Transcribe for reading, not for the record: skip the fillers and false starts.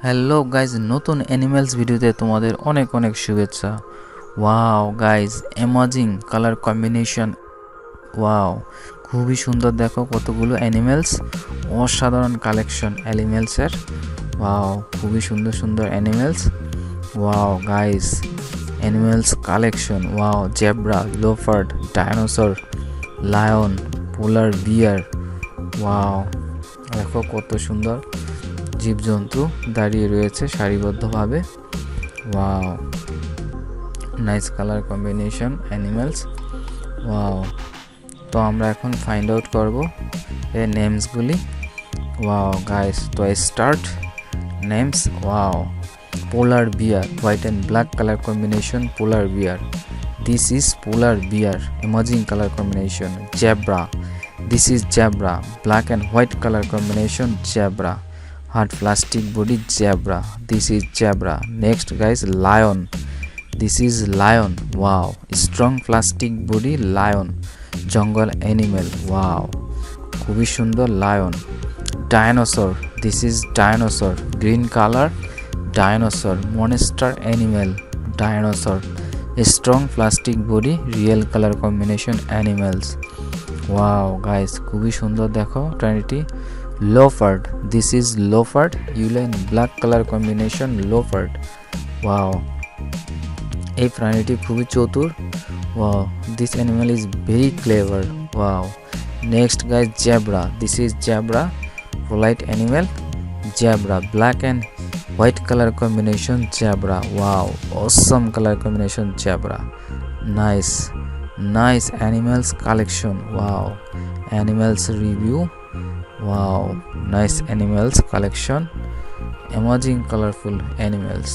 Hello guys, নতুন animals ভিডিওতে তোমাদের অনেক অনেক শুভেচ্ছা। Wow guys, amazing colour combination. Wow, খুবই সুন্দর। দেখো কতগুলো অ্যানিমেলস, অসাধারণ কালেকশন অ্যানিমেলসের। ওয়াও, খুবই সুন্দর সুন্দর animals. Wow guys, animals collection. Wow, zebra, leopard, dinosaur, lion, polar bear. Wow, দেখো কত সুন্দর জীবজন্তু দাঁড়িয়ে রয়েছে সারিবদ্ধভাবে। Wow, nice colour combination animals. Wow, তো আমরা এখন ফাইন্ড আউট করব এর নেমসগুলি। ওয়াও গাইস, তো start names. Wow, polar bear, white and black colour combination, polar bear. This is polar bear, amazing colour combination. Zebra, this is zebra, black and white colour combination, zebra. Hard plastic body, zebra. This is zebra. Next guys, lion. This is lion. Wow, strong plastic body, lion. Jungle animal. Wow, খুবই সুন্দর lion. Dinosaur. This is dinosaur. Green color, dinosaur. Monster animal, dinosaur. Strong plastic body, real color combination animals. Wow guys, খুবই সুন্দর। দেখো প্রাণীটি leopard. This is leopard, yellow and black color combination, leopard. Wow, এই প্রাণীটি খুবই চতুর। Wow, this animal is very clever. Wow, next guys, zebra. This is zebra, polite animal, zebra, black and white color combination, zebra. Wow, awesome color combination, zebra. Nice animals collection. Wow, animals review. Wow, nice animals collection, emerging colorful animals.